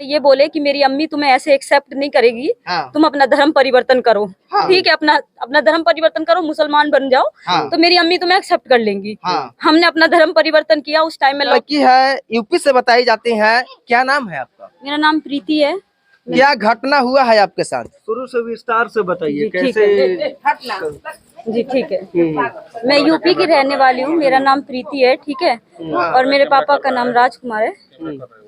ये बोले कि मेरी अम्मी तुम्हें ऐसे एक्सेप्ट नहीं करेगी। हाँ। तुम अपना धर्म परिवर्तन करो। हाँ। ठीक है, अपना धर्म परिवर्तन करो, मुसलमान बन जाओ। हाँ। तो मेरी अम्मी तुम्हें एक्सेप्ट कर लेंगी। हाँ। हमने अपना धर्म परिवर्तन किया उस टाइम में। लड़की है, यूपी से बताई जाती है, क्या नाम है आपका? मेरा नाम प्रीति है। क्या घटना हुआ है आपके साथ? शुरू से विस्तार से बताइए ठीक कैसे। जी ठीक है। मैं यूपी की रहने वाली हूँ, मेरा नाम प्रीति है। ठीक है, और मेरे पापा का नाम राजकुमार है।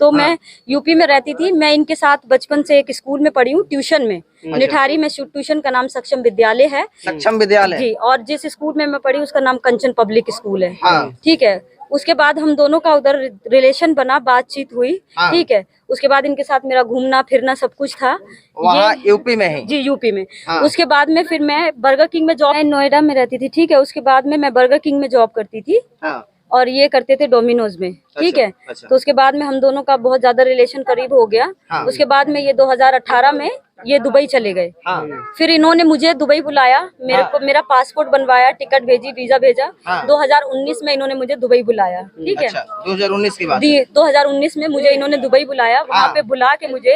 तो मैं यूपी में रहती थी। मैं इनके साथ बचपन से एक स्कूल में पढ़ी हूँ, ट्यूशन में। निठारी में ट्यूशन का नाम सक्षम विद्यालय है। सक्षम विद्यालय जी, और जिस स्कूल में मैं पढ़ी उसका नाम कंचन पब्लिक स्कूल है। हाँ। ठीक है, उसके बाद हम दोनों का उधर रिलेशन बना, बातचीत हुई। हाँ। ठीक है, उसके बाद इनके साथ मेरा घूमना फिरना सब कुछ था। वहाँ यूपी में ही? जी, यूपी में। हाँ। उसके बाद में फिर मैं बर्गर किंग में जॉब, नोएडा में रहती थी। ठीक है, उसके बाद में मैं बर्गर किंग में जॉब करती थी। हाँ। और ये करते थे डोमिनोज में। ठीक है। अच्छा। तो उसके बाद में हम दोनों का बहुत ज्यादा रिलेशन करीब हो गया। हाँ। उसके बाद में ये 2018 में ये दुबई चले गए। हाँ। फिर इन्होंने मुझे दुबई बुलाया, मेरा पासपोर्ट बनवाया, टिकट भेजी, वीजा भेजा। हाँ। 2019 में इन्होंने मुझे दुबई बुलाया। ठीक है। अच्छा, 2019 की बात? 2019 में मुझे इन्होंने दुबई बुलाया। वहाँ पे बुला के मुझे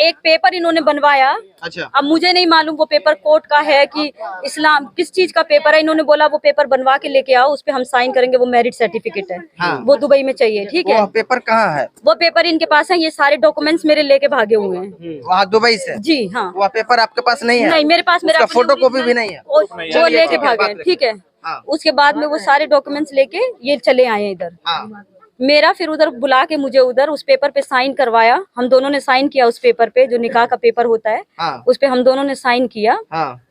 एक पेपर इन्होंने बनवाया। अच्छा। अब मुझे नहीं मालूम वो पेपर कोर्ट का है कि इस्लाम किस चीज का पेपर है। इन्होंने बोला वो पेपर बनवा के लेके आओ, उस पे हम साइन करेंगे, वो मेरिट सर्टिफिकेट है। हाँ। वो दुबई में चाहिए। ठीक है, वो पेपर कहाँ है? वो पेपर इनके पास है। ये सारे डॉक्यूमेंट्स मेरे लेके भागे हुए हैं वहाँ दुबई से? जी हाँ। वह पेपर आपके पास नहीं है? नहीं, मेरे पास मेरा उसका फोटो कॉपी भी नहीं है? वो लेके भागे। ठीक है। हाँ। उसके बाद में वो सारे डॉक्यूमेंट्स लेके ये चले आए इधर। हाँ। मेरा फिर उधर बुला के मुझे उधर उस पेपर पे साइन करवाया। हम दोनों ने साइन किया उस पेपर पे, जो निकाह का पेपर होता है। हाँ। उस पे हम दोनों ने साइन किया। हाँ।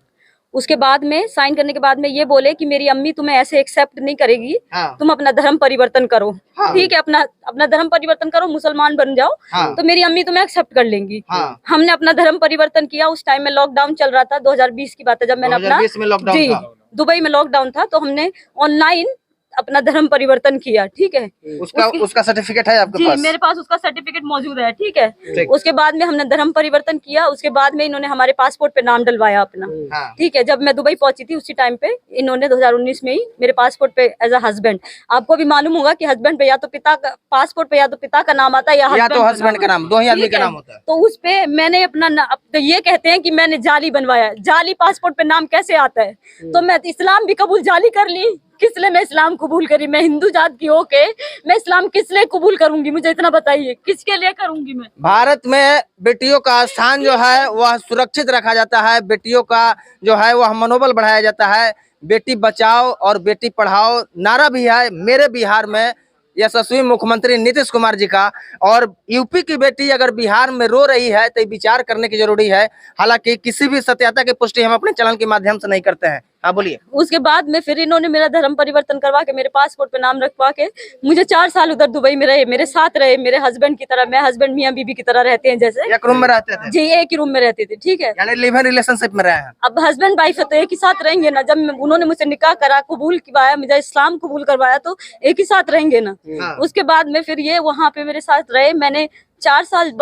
उसके बाद में साइन करने के बाद में ये बोले कि मेरी अम्मी तुम्हें ऐसे एक्सेप्ट नहीं करेगी। हाँ। तुम अपना धर्म परिवर्तन करो। हाँ। ठीक है, अपना धर्म परिवर्तन करो, मुसलमान बन जाओ। हाँ। तो मेरी अम्मी तुम्हें एक्सेप्ट कर लेंगी। हाँ। हमने अपना धर्म परिवर्तन किया। उस टाइम में लॉकडाउन चल रहा था, 2020 की बात है, जब मैंने अपना 2020 में लॉकडाउन जी था। दुबई में लॉकडाउन था। तो हमने ऑनलाइन अपना धर्म परिवर्तन किया। ठीक है, उसका सर्टिफिकेट है आपके जी पास? मेरे पास उसका सर्टिफिकेट मौजूद है। ठीक है। ठीक। उसके बाद में हमने धर्म परिवर्तन किया। उसके बाद में इन्होंने हमारे पासपोर्ट पे नाम डलवाया अपना। हाँ। ठीक है, जब मैं दुबई पहुंची थी उसी टाइम पे इन्होंने 2019 में ही मेरे पासपोर्ट पे एज अ हस्बैंड, आपको भी मालूम होगा कि हस्बैंड पे या तो पिता का पासपोर्ट पे या तो पिता का नाम आता है या तो हस्बैंड का नाम, दो ही आदमी का नाम होता है। तो उस पे मैंने अपना तो ये कहते हैं कि मैंने जाली बनवाया। जाली पासपोर्ट पे नाम कैसे आता है? तो मैं इस्लाम भी कबूल जाली कर ली। किस लिए मैं इस्लाम कबूल करी? मैं हिंदू जात की होके मैं इस्लाम किस लिए कबूल करूंगी? मुझे इतना बताइए, किसके लिए करूंगी मैं? भारत में बेटियों का स्थान जो है वह सुरक्षित रखा जाता है। बेटियों का जो है वह मनोबल बढ़ाया जाता है। बेटी बचाओ और बेटी पढ़ाओ नारा भी है मेरे बिहार में यशस्वी मुख्यमंत्री नीतीश कुमार जी का। और यूपी की बेटी अगर बिहार में रो रही है तो विचार करने की जरूरी है। हालांकि किसी भी सत्यता की पुष्टि हम अपने चैनल के माध्यम से नहीं करते हैं। हाँ बोलिए। उसके बाद में फिर इन्होंने मेरा धर्म परिवर्तन करवा के मेरे पासपोर्ट पे नाम रखवा के मुझे 4 साल उधर दुबई में रहे, मेरे साथ रहे, मेरे हस्बैंड की तरह। मैं हस्बैंड मियां बीबी की तरह रहते हैं जैसे एक रूम में रहते थे? जी, एक ही रूम में रहते थे। ठीक है, यानी लिव इन रिलेशनशिप में रहे हैं? अब हस्बैंड वाइफ है तो एक ही साथ रहेंगे ना। जब उन्होंने मुझसे निकाह करा, कबूल किया, मुझे इस्लाम कबूल करवाया, तो एक ही साथ रहेंगे ना। हाँ। उसके बाद में फिर ये वहाँ पे मेरे साथ रहे। मैंने 4 साल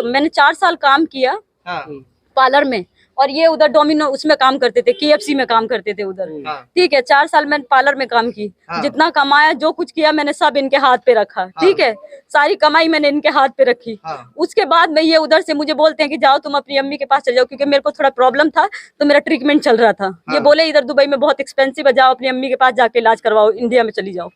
मैंने 4 साल काम किया हाँ। पार्लर में। और ये उधर डोमिनो उसमें काम करते थे, KFC में काम करते थे उधर। हाँ। ठीक है, 4 साल मैंने पार्लर में काम की। हाँ। जितना कमाया, जो कुछ किया, मैंने सब इनके हाथ पे रखा। ठीक है, सारी कमाई मैंने इनके हाथ पे रखी। हाँ। उसके बाद में ये उधर से मुझे बोलते हैं कि जाओ तुम अपनी अम्मी के पास चले जाओ, क्योंकि मेरे को थोड़ा प्रॉब्लम था तो मेरा ट्रीटमेंट चल रहा था। ये बोले इधर दुबई में बहुत एक्सपेंसिव है, जाओ अपनी अम्मी के पास जाके इलाज करवाओ, इंडिया में चली जाओ।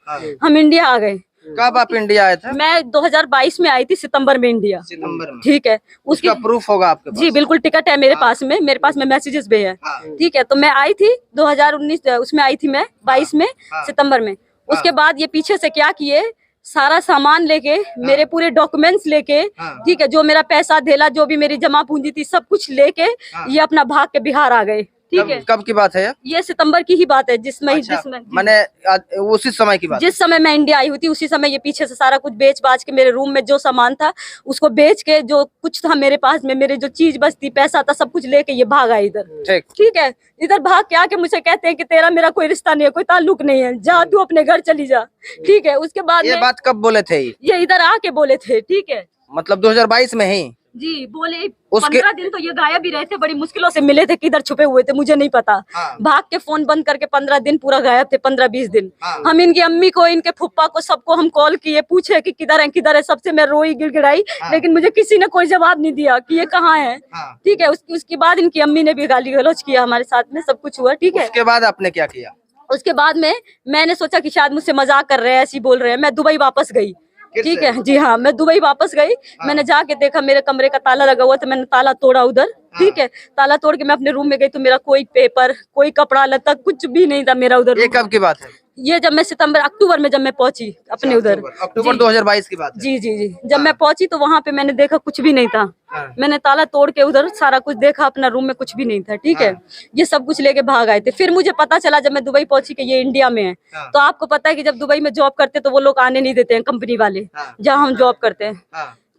हम इंडिया आ गए। कब आप इंडिया आए थे? मैं 2022 में आई थी, सितंबर में इंडिया। सितंबर में? ठीक है, उसका प्रूफ होगा आपके पास? जी बिल्कुल, टिकट है मेरे पास में, मेरे पास में मैसेजेस भी है। ठीक है, तो मैं आई थी 2019 उसमें आई थी मैं 22 में सितंबर में। उसके बाद ये पीछे से क्या किए, सारा सामान लेके, मेरे पूरे डॉक्यूमेंट्स लेके, ठीक है, जो मेरा पैसा धेला, जो भी मेरी जमा पूंजी थी, सब कुछ लेके ये अपना भाग के बिहार आ गए। ठीक है, कब की बात है ये सितंबर की ही बात है, जिसमें मैंने उसी समय की बात, जिस समय मैं इंडिया आई हुई थी उसी समय ये पीछे से सारा कुछ बेच बाच के, मेरे रूम में जो सामान था उसको बेच के, जो कुछ था मेरे पास में, मेरे जो चीज बचती, पैसा था, सब कुछ लेके ये भाग आए इधर। ठीक है, इधर भाग के आके मुझे कहते हैं कि तेरा मेरा कोई रिश्ता नहीं है, कोई ताल्लुक नहीं है, जा तू अपने घर चली जा। ठीक है, उसके बाद ये बात कब बोले थे? ये इधर आके बोले थे। ठीक है, मतलब 2022 में ही? जी बोले उसके- 15 दिन तो ये गायब ही रहे थे, बड़ी मुश्किलों से मिले थे, किधर छुपे हुए थे मुझे नहीं पता। भाग के फोन बंद करके 15 दिन पूरा गायब थे, 15-20 दिन। हम इनकी अम्मी को, इनके फुप्पा को, सबको हम कॉल किए, पूछे कि किधर है किधर है, सबसे मैं रोई गिड़गिड़ाई, लेकिन मुझे किसी ने कोई जवाब नहीं दिया कि ये कहाँ है। ठीक है, उसके बाद इनकी अम्मी ने भी गाली गलौज किया हमारे साथ में, सब कुछ हुआ। ठीक है, उसके बाद आपने क्या किया? उसके बाद में मैंने सोचा कि शायद मुझसे मजाक कर रहे हैं, ऐसी बोल रहे हैं। मैं दुबई वापस गई। ठीक है जी हाँ, मैं दुबई वापस गई। मैंने जाके देखा मेरे कमरे का ताला लगा हुआ था, मैंने ताला तोड़ा उधर। ठीक है, ताला तोड़ के मैं अपने रूम में गई तो मेरा कोई पेपर, कोई कपड़ा लत्ता कुछ भी नहीं था मेरा उधर। ये कब की बात है? ये जब मैं अक्टूबर में जब मैं पहुंची अपने उधर, अक्टूबर 2022 की बात है। जी जी जी, जब मैं पहुंची तो वहां पे मैंने देखा कुछ भी नहीं था। मैंने ताला तोड़ के उधर सारा कुछ देखा, अपना रूम में कुछ भी नहीं था। ठीक है, ये सब कुछ लेके भाग आए थे। फिर मुझे पता चला जब मैं दुबई पहुंची कि ये इंडिया में है। तो आपको पता है कि जब दुबई में जॉब करते तो वो लोग आने नहीं देते हैं, कंपनी वाले जहाँ हम जॉब करते हैं।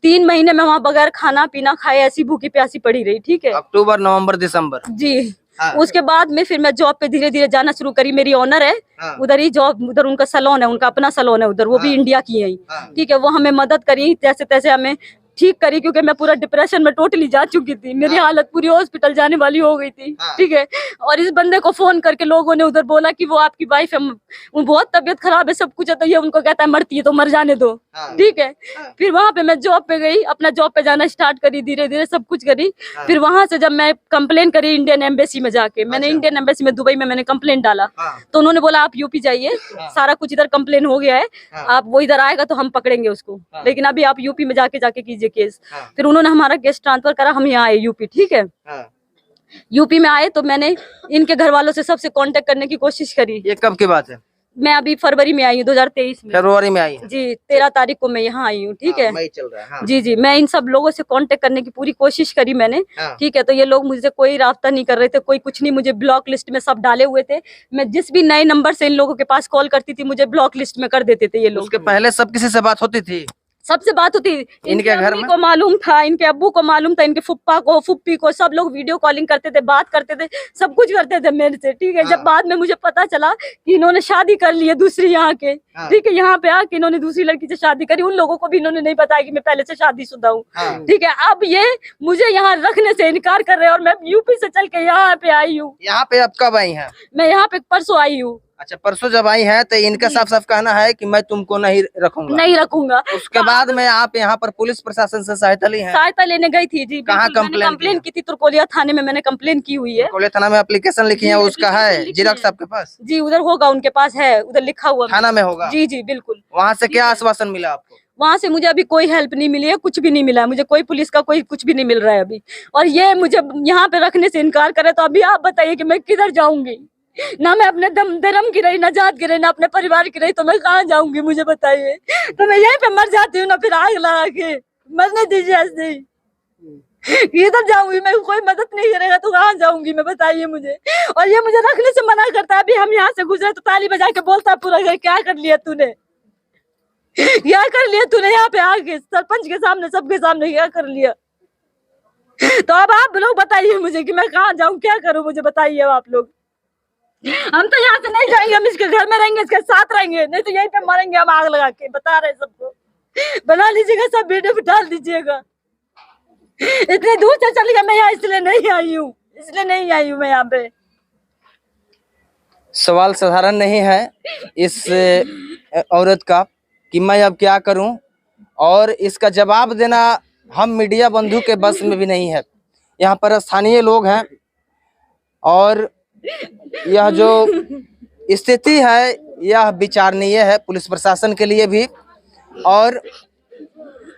3 महीने में वहाँ बगैर खाना पीना खाए ऐसी भूखी प्यासी पड़ी रही। ठीक है, अक्टूबर, नवंबर, दिसंबर जी। उसके बाद में फिर मैं जॉब पे धीरे धीरे जाना शुरू करी। मेरी ऑनर है उधर ही जॉब, उधर उनका सैलून है, उनका अपना सैलून है उधर, वो भी इंडिया की है। ठीक है, वो हमें मदद करी, जैसे तैसे हमें ठीक करी, क्योंकि मैं पूरा डिप्रेशन में टोटली जा चुकी थी। मेरी हालत पूरी हॉस्पिटल जाने वाली हो गई थी। ठीक है, और इस बंदे को फोन करके लोगों ने उधर बोला कि वो आपकी वाइफ है, वो बहुत तबीयत खराब है, सब कुछ है। तो ये उनको कहता है मरती है तो मर जाने दो। ठीक है, फिर वहां पे मैं जॉब पे गई, अपना जॉब पे जाना स्टार्ट करी, धीरे धीरे सब कुछ करी। फिर वहां से जब मैं कंप्लेन करी इंडियन एम्बेसी में जाके, मैंने इंडियन एम्बेसी में दुबई में मैंने कंप्लेन डाला। तो उन्होंने बोला आप यूपी जाइए, सारा कुछ इधर कंप्लेन हो गया है, आप वो इधर आएगा तो हम पकड़ेंगे उसको, लेकिन अभी आप यूपी में जाके कीजिए केस। फिर उन्होंने हमारा केस ट्रांसफर करा, हम यहाँ आए यूपी। ठीक है, यूपी में आए तो मैंने इनके घर वालों से सबसे कांटेक्ट करने की कोशिश करी। ये कब की बात है? मैं अभी फरवरी में आई हूँ, 2023 में, फरवरी में आई है। जी 13 तारीख को मैं यहाँ आई हूँ। ठीक है, मई चल रहा है। जी जी, मैं इन सब लोगों से कांटेक्ट करने की पूरी कोशिश करी मैंने। ठीक है, तो ये लोग मुझसे कोई रास्ता नहीं कर रहे थे, कोई कुछ नहीं, मुझे ब्लॉक लिस्ट में सब डाले हुए थे। मैं जिस भी नए नंबर से इन लोगों के पास कॉल करती थी मुझे ब्लॉक लिस्ट में कर देते थे ये लोग। उसके पहले सब किसी से बात होती थी? सबसे बात होती, इनके घर में को मालूम था, इनके अब्बू को मालूम था, इनके फुप्पा को, फुप्पी को, सब लोग वीडियो कॉलिंग करते थे, बात करते थे, सब कुछ करते थे मेरे से। ठीक है, जब बाद में मुझे पता चला कि इन्होंने शादी कर ली है दूसरी यहाँ के। ठीक है, यहाँ पे आके इन्होंने दूसरी लड़की से शादी करी, उन लोगों को भी इन्होंने नहीं बताया कि मैं पहले से शादीशुदा हूँ। ठीक है, अब ये मुझे यहाँ रखने से इनकार कर रहे हैं और मैं यूपी से चल के यहाँ पे आई हूँ। यहाँ पे अब कब आई हैं? मैं यहाँ पे परसों आई हूँ। अच्छा, परसों जब आई है तो इनका साफ साफ कहना है कि मैं तुमको नहीं रखूंगा, नहीं रखूंगा। उसके बाद में आप यहाँ पर पुलिस प्रशासन से सहायता ली है? सहायता लेने गई थी जी। कहाँ कंप्लेन की थी? तुर्कोलिया थाने में मैंने कंप्लेन की हुई है। तुर्कोलिया थाना में एप्लीकेशन लिखी है, उसका है जिरक्स आपके पास? जी उधर होगा, उनके पास है, उधर लिखा हुआ थाना में होगा? जी जी बिल्कुल। वहाँ से क्या आश्वासन मिला आपको? वहाँ से मुझे अभी कोई हेल्प नहीं मिली है, कुछ भी नहीं मिला है मुझे, कोई पुलिस का कोई कुछ भी नहीं मिल रहा है अभी। और ये मुझे यहाँ पे रखने से इनकार करे तो अभी आप बताइए कि मैं किधर जाऊंगी? ना मैं अपने धर्म की रही, ना जात की रही, ना अपने परिवार की रही, तो मैं कहाँ जाऊंगी? मुझे बताइए। तो मैं यहीं पे मर जाती हूँ ना, फिर आग लगा के मरने दीजिए ऐसे ही। इधर जाऊंगी मैं, कोई मदद नहीं करेगा तो कहाँ जाऊंगी मैं? बताइए मुझे। और ये मुझे रखने से मना करता है। अभी हम यहाँ से गुजरे तो ताली बजा के बोलता है पूरा घर, क्या कर लिया तूने, क्या कर लिया तूने यहाँ पे आके, सरपंच के सामने, सबके सामने क्या कर लिया? तो अब आप लोग बताइए मुझे कि मैं कहाँ जाऊँ, क्या करूँ? मुझे बताइए आप लोग। हम तो यहाँ से नहीं जाएंगे, हम इसके घर में रहेंगे, इसके साथ रहेंगे, नहीं तो यहीं पे मरेंगे हम आग लगा के। बता रहे सबको, बना लीजिएगा, सब वीडियो पे डाल दीजिएगा। इतनी दूर से चली गई मैं यहाँ, इसलिए नहीं आई हूँ, इसलिए नहीं आई हूँ मैं यहाँ पे। सवाल साधारण नहीं है इस औरत का कि मैं अब क्या करूं, और इसका जवाब देना हम मीडिया बंधु के बस में भी नहीं है। यहाँ पर स्थानीय लोग हैं और यह जो स्थिति है यह विचारणीय है पुलिस प्रशासन के लिए भी, और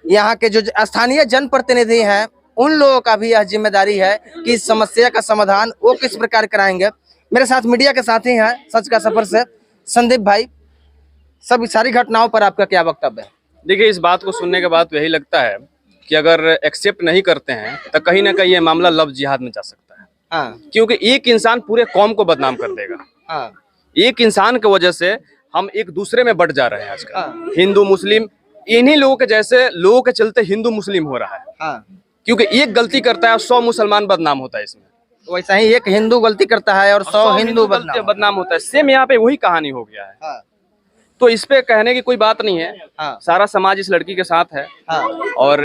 यहाँ के जो स्थानीय जनप्रतिनिधि हैं उन लोगों का भी यह जिम्मेदारी है कि इस समस्या का समाधान वो किस प्रकार कराएंगे। मेरे साथ मीडिया के साथी हैं सच का सफर से संदीप भाई, सब सारी घटनाओं पर आपका क्या वक्तव्य है? देखिए, इस बात को सुनने के बाद तो यही लगता है कि अगर एक्सेप्ट नहीं करते हैं तो कहीं ना कहीं ये मामला लव जिहाद में जा सकता है। हाँ। क्योंकि एक इंसान पूरे कौम को बदनाम कर देगा। हाँ। एक इंसान की वजह से हम एक दूसरे में बट जा रहे हैं आजकल। हाँ। हिंदू मुस्लिम, इन्हीं लोगों के जैसे लोगों के चलते हिंदू मुस्लिम हो रहा है। हाँ। क्योंकि एक गलती करता है 100 मुसलमान बदनाम होता है इसमें। वैसा ही एक हिंदू गलती करता है और 100 हिंदू बदनाम होता है। सेम यहाँ पे वही कहानी हो गया है। हाँ। तो इस पे कहने की कोई बात नहीं है। हाँ। सारा समाज इस लड़की के साथ है। हाँ। और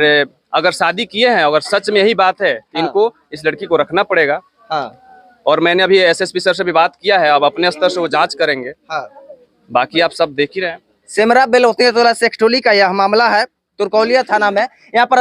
अगर शादी किए हैं, अगर सच में यही बात है, हाँ। इनको इस लड़की को रखना पड़ेगा। हाँ और मैंने अभी एसएसपी सर से भी बात किया है, अब अपने स्तर से वो जांच करेंगे। हाँ। बाकी आप सब देख ही रहे हैं। सेमरा बेलोतिया टोला सेक्सटोली का यह मामला है, तुरकौलिया थाना में। यहाँ पर